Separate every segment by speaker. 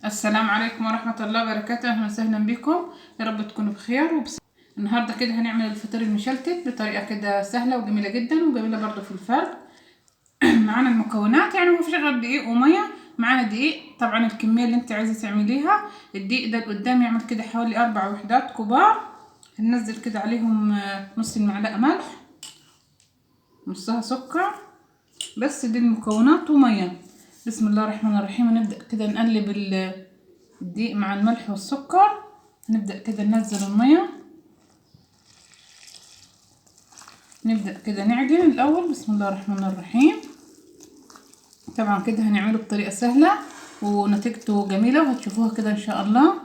Speaker 1: السلام عليكم ورحمة الله وبركاته. أهلا وسهلا بكم، يا رب تكونوا بخير النهاردة كده هنعمل الفطير المشلتت بطريقة كده سهلة وجميلة جدا وجميلة برضو في الفرد. معانا المكونات يعني مفيش غير دقيق ومية. معانا دقيق، طبعا الكمية اللي انت عايزة تعمليها. الدقيق ده قدام يعمل كده حوالي 4 وحدات كبار. هننزل كده عليهم نص المعلقة ملح، نصها سكر، بس دي المكونات ومية. بسم الله الرحمن الرحيم. نبدأ كده نقلب الدقيق مع الملح والسكر. نبدأ كده ننزل المية، نبدأ كده نعجن الأول. بسم الله الرحمن الرحيم. طبعا كده هنعمله بطريقة سهلة ونتيجته جميلة وهتشوفوها كده إن شاء الله.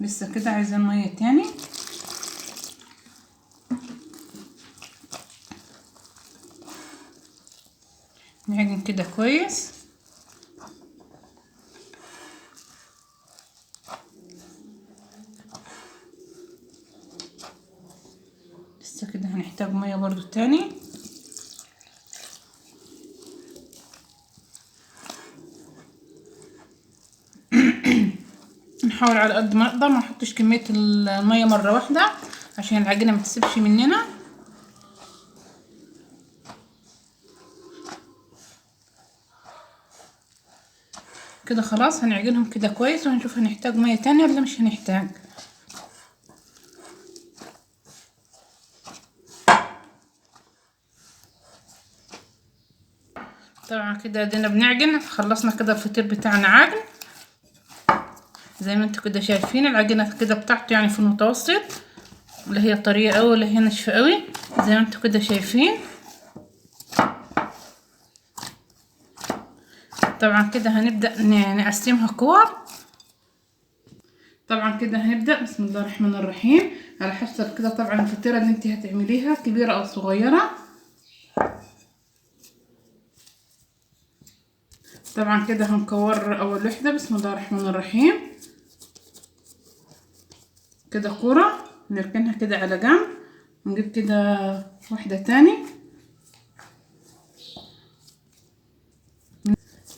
Speaker 1: لسه كده عايزين مية تاني. نعجن كده كويس. لسه كده هنحتاج مية برضو تاني. نحاول على قد ما نقدر ما نحطش كمية المية مرة واحدة عشان العجينة ما تسيبش مننا. كده خلاص هنعجنهم كده كويس وهنشوف هنحتاج مية تانية ولا مش هنحتاج. طبعا كده ادينا بنعجن، خلصنا كده الفطير بتاعنا عجن زي ما انتوا كده شايفين. العجينة كده بتاعته يعني في المتوسط، لا هي طرية اوي ولا هي ناشفة اوي، زي ما انتوا كده شايفين. طبعا كده هنبدأ نقسمها كور. طبعا كده هنبدأ بسم الله الرحمن الرحيم على حسب كده طبعا الفطيرة اللي انت هتعمليها كبيرة او صغيرة. طبعا كده هنكور اول وحدة. بسم الله الرحمن الرحيم. كده كورة نركنها كده على جنب، نجيب كده واحدة تاني.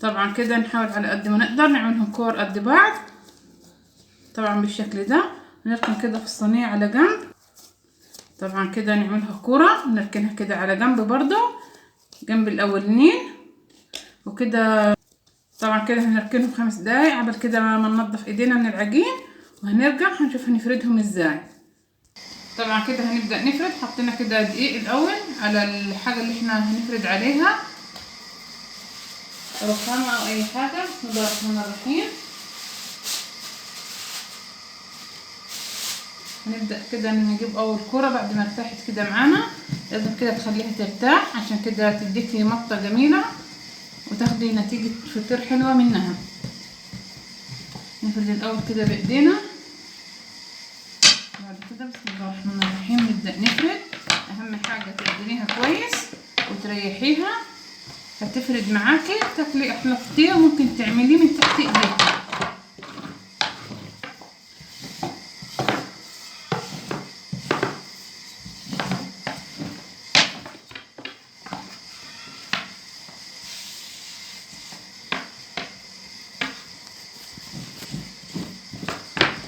Speaker 1: طبعا كده نحاول على قد ما نقدر نعملهم كور قد بعض طبعا بالشكل ده. نركن كده في الصينية على جنب. طبعا كده نعملها كورة نركنها كده على جنب برضو جنب الاولانيين وكده. طبعا كده هنركنهم 5 دقايق قبل كده ما ننضف ايدينا من العجين، وهنرجع هنشوف هنفردهم ازاي. طبعا كده هنبدأ نفرد. حطينا كده دقيق الاول على الحاجة اللي احنا هنفرد عليها، رخامة او اي حاجة. بسم الله الرحمن الرحيم. هنبدأ كده نجيب اول كرة بعد ما ارتاحت كده معانا. لازم كده تخليها ترتاح عشان كده تديكي مطة جميلة وتاخدي نتيجة فطير حلوة منها. نفرد الاول كده بايدينا. بعد كده بسم الله الرحمن الرحيم نبدأ نفرد. اهم حاجة تقدميها كويس وتريحيها، هتفرد معاكي تاكلي احلى فطير ممكن تعمليه من تحت ايديك.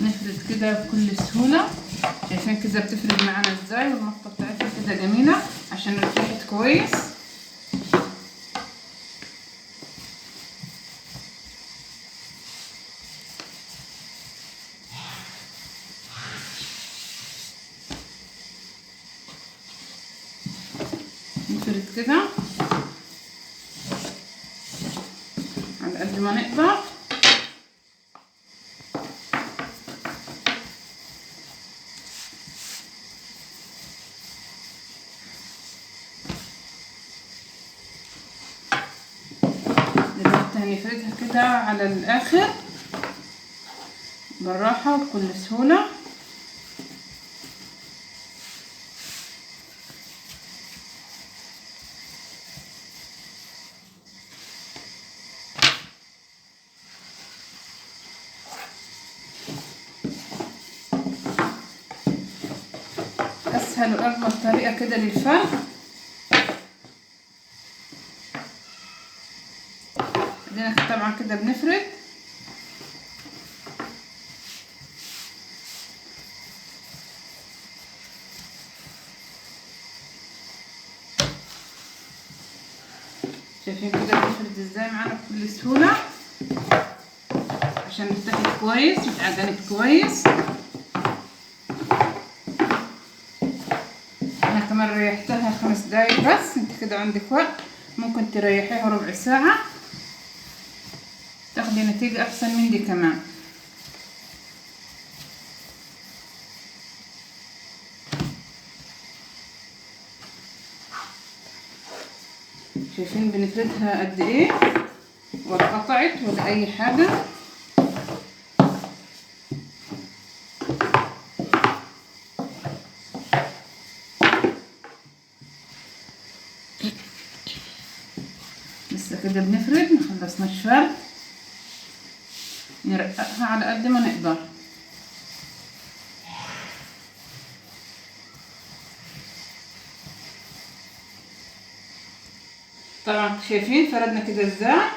Speaker 1: نفرد كده بكل سهولة. شايفين كده بتفرد معانا ازاي والمطة بتاعتها كده جميلة عشان ارتاحت كويس. نفرد كده على قد ما نقدر. دلوقتي هنفردها كده على الاخر بالراحة وبكل سهولة. اسهل واجمل طريقة كده للفرد. دينا طبعا كده بنفرد. شايفين كده بنفرد ازاي معانا بكل سهولة عشان تتاكل كويس وتعجنت كويس. انا كمان ريحتها 5 دقايق بس. انت كده عندك وقت ممكن تريحيها ربع ساعة تاخدي نتيجة احسن من دي كمان. شايفين بنفردها قد ايه، ولا قطعت ولا اي حاجة. لسه كده بنفرد، مخلصناش فرد، نرققها على قد ما نقدر. طبعا شايفين فردنا كده ازاي،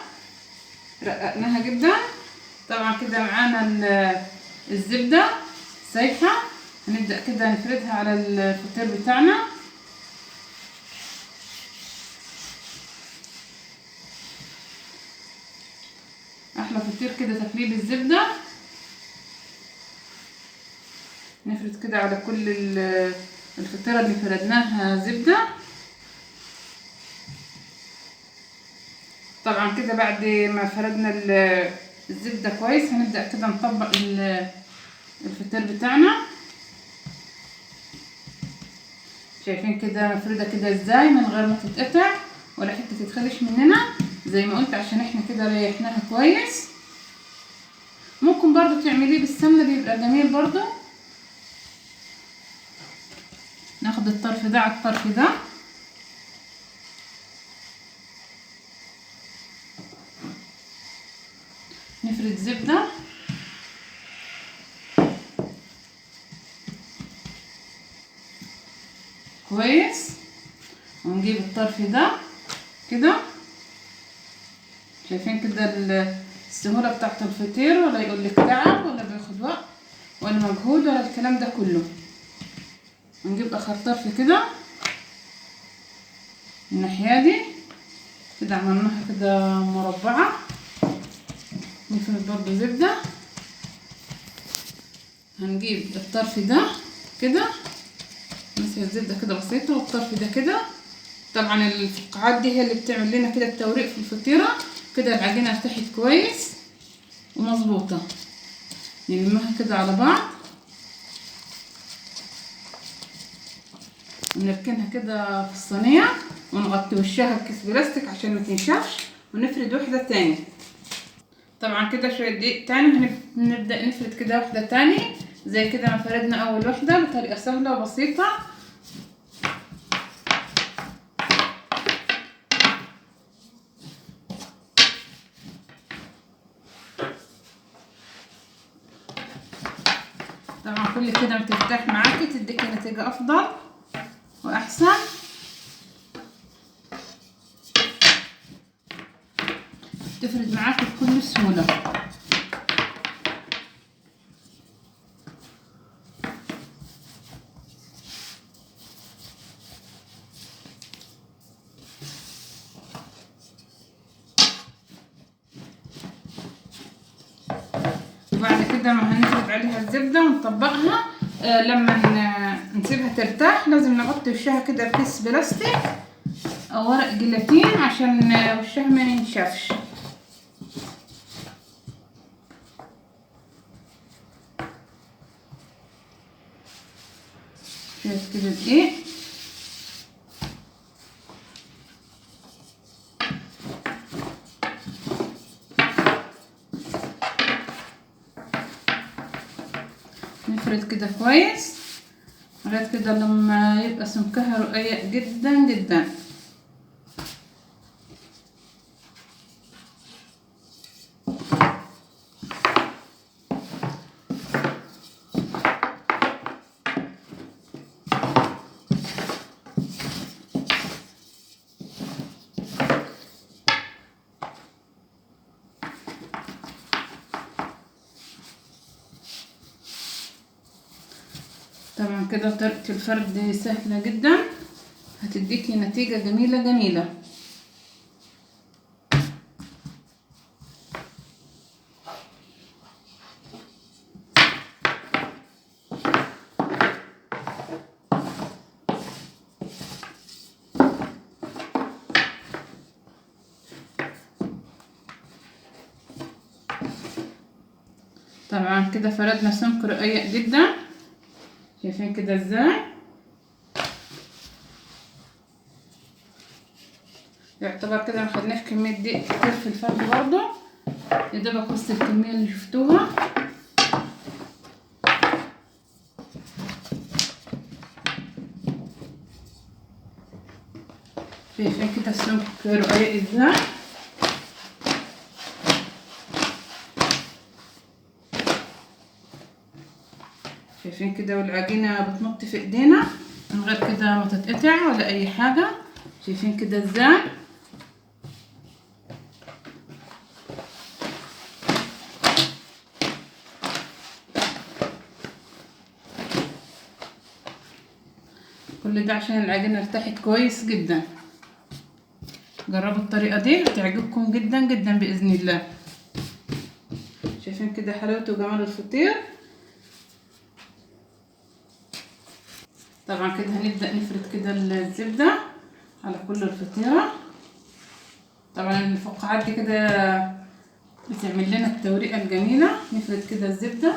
Speaker 1: رققناها جدا. طبعا كده معانا الزبدة سايحة، هنبدأ كده نفردها على الفطير بتاعنا. احلى فطير كده تقليب الزبدة. نفرد كده على كل الفطيرة اللي فردناها زبدة. طبعا كده بعد ما فردنا الزبدة كويس هنبدأ كده نطبق الفطير بتاعنا. شايفين كده مفردة كده ازاي من غير ما تتقطع ولا حتة تتخلش مننا، زي ما قلت عشان احنا كده ريحناها كويس. ممكن برضو تعمليه بالسمنة بيبقى جميل برضو. ناخد الطرف ده على الطرف ده، نفرد زبدة كويس ونجيب الطرف ده كده. شايفين كده السهولة بتاعت الفطير، ولا يقولك تعب ولا بياخد وقت ولا مجهود ولا الكلام ده كله. نجيب اخر طرف كده الناحية دي كده، عملناها كده مربعة. نفرد برضو زبدة، هنجيب الطرف ده كده نسوي الزبدة كده بسيطة، والطرف ده كده. طبعا الفقاعات دي هي اللي بتعمل لنا كده التوريق في الفطيرة. كده العجينة ارتاحت كويس ومظبوطة. نلمها كده على بعض ونركنها كده في الصينية ونغطي وشها بكيس بلاستيك عشان ما تنشفش، ونفرد واحدة تاني. طبعا كده شوية دقيق تاني هنبدأ نفرد كده واحدة تاني زي كده ما فردنا اول واحدة بطريقة سهلة وبسيطة. طبعا كل كده ما تفتح معاكي تديكي نتيجة افضل واحسن. تفرد معاكي بكل سهولة. وبعد كده ما هنفرد عليها الزبدة ونطبقها. لما نسيبها ترتاح لازم نغطي وشها كده بكيس بلاستيك او ورق جيلاتين عشان وشها ما ينشفش. شوية كده دقيق نفرد كده كويس لغاية كده لما يبقى سمكها رقيق جدا جدا. طبعا كده طريقة الفرد سهلة جدا، هتديكي نتيجة جميلة جميلة. طبعا كده فردنا سمك رقيق جدا، شايفين كده ازاي؟ يعتبر كده مخدناش كمية دقيق كتير في الفرد برضه، يدوبك وسط الكمية اللي شفتوها. شايفين كده السمك رقيق ازاي؟ شايفين كده، والعجينة بتنط في ايدينا من غير كده ما تتقطع ولا اي حاجة. شايفين كده ازاي؟ كل ده عشان العجينة ارتاحت كويس جدا. جربوا الطريقة دي هتعجبكم جدا جدا بإذن الله. شايفين كده حلاوة وجمال الفطير. طبعا كده هنبدأ نفرد كده الزبدة على كل الفطيرة. طبعا الفقاعات دي كده بتعمل لنا التوريقة الجميلة. نفرد كده الزبدة.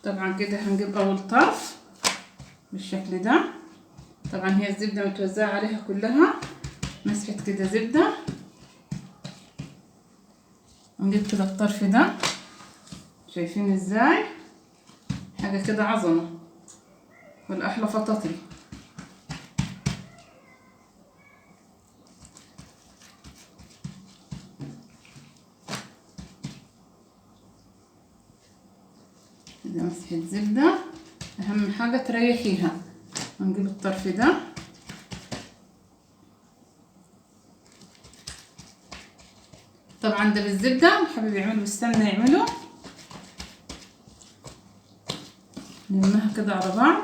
Speaker 1: طبعا كده هنجيب اول طرف بالشكل ده. طبعا هي الزبدة متوزعة عليها كلها، مسحة كده زبدة. ونجيب كده الطرف ده، شايفين ازاي؟ حاجة كده عظمة والاحلى فطاطري. كده مسحة زبدة، اهم حاجة تريحيها. ونجيب الطرف ده، طبعا ده بالزبدة، حابب يعملوا بالسمنة يعملوا. نلمها كده على بعض.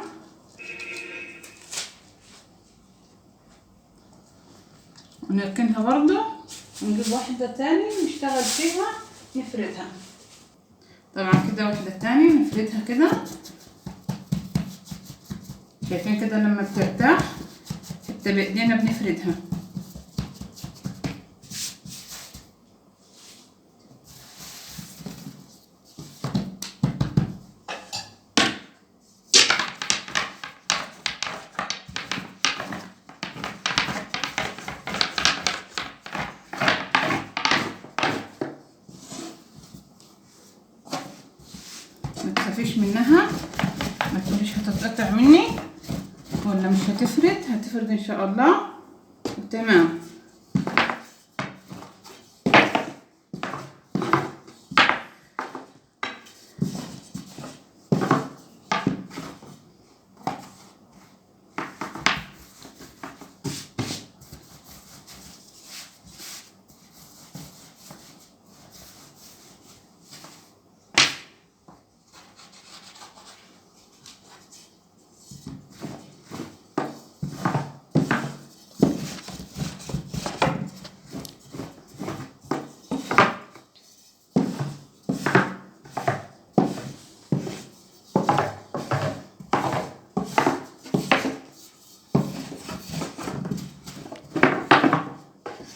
Speaker 1: ونركنها برضو، ونجيب واحدة تاني نشتغل فيها نفردها. طبعا كده واحدة تاني نفردها كده. شايفين كده لما بترتاح حتى بايدينا بنفردها. ما تخافيش منها، ما تقوليش هتتقطع مني ولا مش هتفرد. هتفرد ان شاء الله تمام.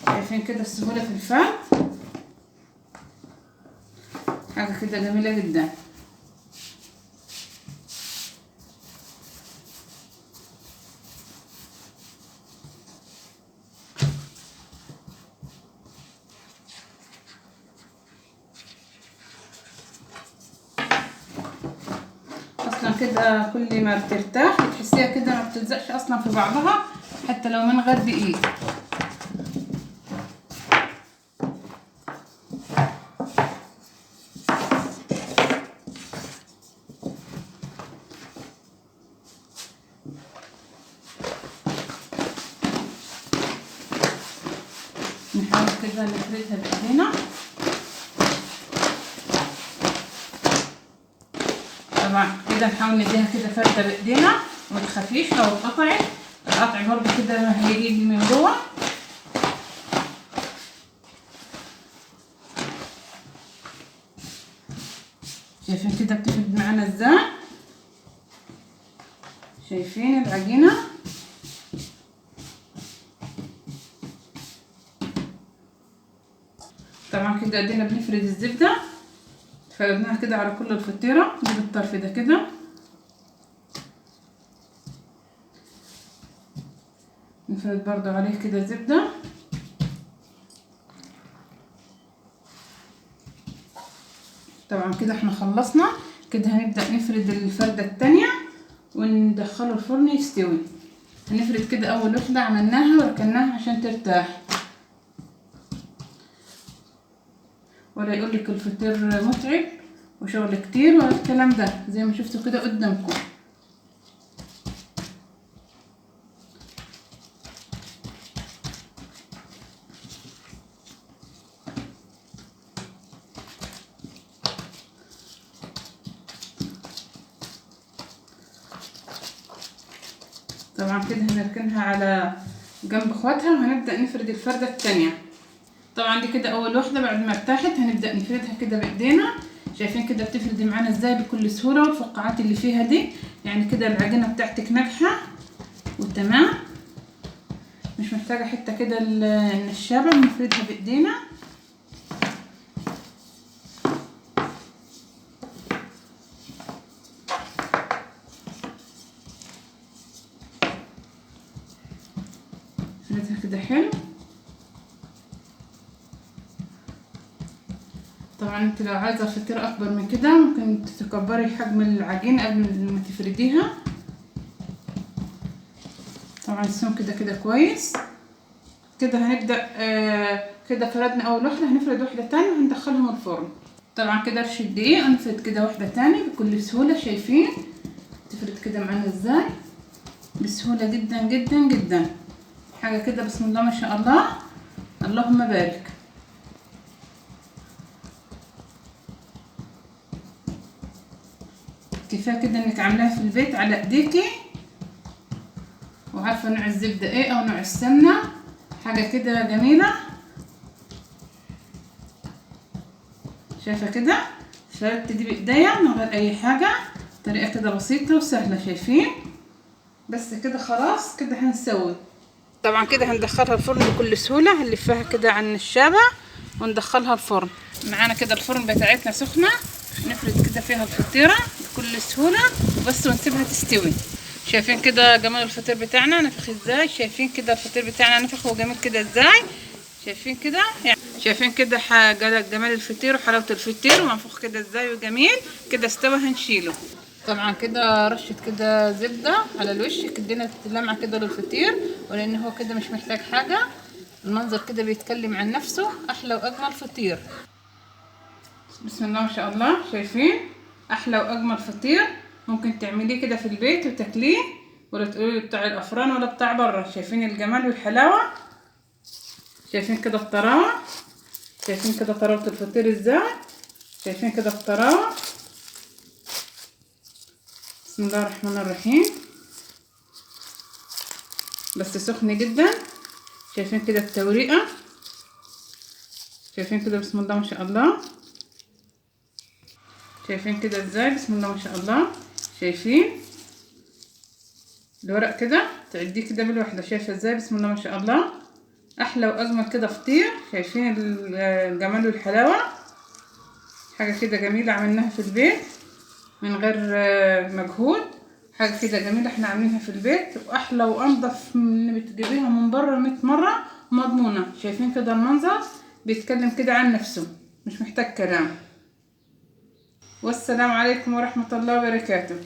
Speaker 1: شايفين كده السهولة في الفرد، حاجة كده جميلة جدا. اصلا كده كل ما بترتاح بتحسيها كده ما بتلزقش اصلا في بعضها حتى لو من غير دقيق. كده نفردها بايدينا. طبعا كده نحاول نديها كده فرده بايدينا وما تخافيش لو اتقطعت. القطع برضه كده ما هيجي من جوه. شايفين كده بتفرد معانا ازاي؟ شايفين العجينه؟ طبعا كده ادينا بنفرد الزبده، فردناها كده على كل الفطيره دي بالطرف ده كده. نفرد برضو عليه كده زبده. طبعا كده احنا خلصنا. كده هنبدا نفرد الفرده التانية وندخله الفرن يستوي. هنفرد كده اول واحده عملناها وركناها عشان ترتاح، ولا يقولك الفطير متعب وشغل كتير ولا الكلام ده، زي ما شفتوا كده قدامكم. طبعا كده هنركنها على جنب اخواتها وهنبدأ نفرد الفردة التانية. طبعا دي كده اول واحدة. بعد ما ارتاحت هنبدأ نفردها كده بايدينا. شايفين كده بتفرد معانا ازاي بكل سهولة، والفقاعات اللي فيها دي يعني كده العجينة بتاعتك ناجحة وتمام، مش محتاجة حتة كده النشابة. بنفردها بايدينا. نفردها كده حلو. طبعا انت لو عايزه فطيره اكبر من كده ممكن تكبري حجم العجينه قبل ما تفرديها. طبعا السمك كده كويس. كده هنبدا كده فردنا اول واحده، هنفرد واحده تانية وهندخلهم الفرن. طبعا كده رشه دقيق هنفرد كده واحده تانية بكل سهوله. شايفين تفرد كده معانا ازاي بسهوله جدا جدا جدا، حاجه كده بسم الله ما شاء الله اللهم بارك. كفايه كده انك عاملاها في البيت على ايديكي وعارفه نوع الزبده ايه او نوع السمنه، حاجه كده جميله. شايفه كده فردت دي بايديا من غير اي حاجه، طريقه كده بسيطه وسهله. شايفين؟ بس كده خلاص كده هنسوي. طبعا كده هندخلها الفرن بكل سهوله. هنلفها كده على النشابه وندخلها الفرن. معانا كده الفرن بتاعتنا سخنه، نفرد كده فيها الفطيره بكل سهوله وبس ونسيبها تستوي. شايفين كده جمال الفطير بتاعنا نفخ ازاي؟ شايفين كده الفطير بتاعنا نفخ وجميل كده ازاي؟ شايفين كده يعني شايفين كده جمال الفطير وحلاوه الفطير ومنفوخ كده ازاي وجميل كده استوى. هنشيله. طبعا كده رشه كده زبده على الوش ادينا لمعه كده للفطير، ولان هو كده مش محتاج حاجه. المنظر كده بيتكلم عن نفسه، احلى واجمل فطير. بسم الله ما شاء الله. شايفين احلى واجمل فطير ممكن تعمليه كده في البيت وتاكليه، ولا تقولي بتاع الافران ولا بتاع بره. شايفين الجمال والحلاوه؟ شايفين كده الطراوه؟ شايفين كده طراوه الفطير ازاي؟ شايفين كده الطراوه؟ بسم الله الرحمن الرحيم. بس سخن جدا. شايفين كده التوريقه؟ شايفين كده بسم الله ما شاء الله. شايفين كده ازاي بسم الله ما شاء الله. شايفين الورق كده تعديه كده بالوحده. شايفه ازاي بسم الله ما شاء الله؟ احلى واجمل كده فطير. شايفين الجمال والحلاوه؟ حاجه كده جميله عملناها في البيت من غير مجهود. حاجه كده جميله احنا عاملينها في البيت، واحلى وانضف من اللي بتجيبيها من بره 100 مره مضمونه. شايفين كده المنظر بيتكلم كده عن نفسه، مش محتاج كلام. والسلام عليكم ورحمه الله وبركاته.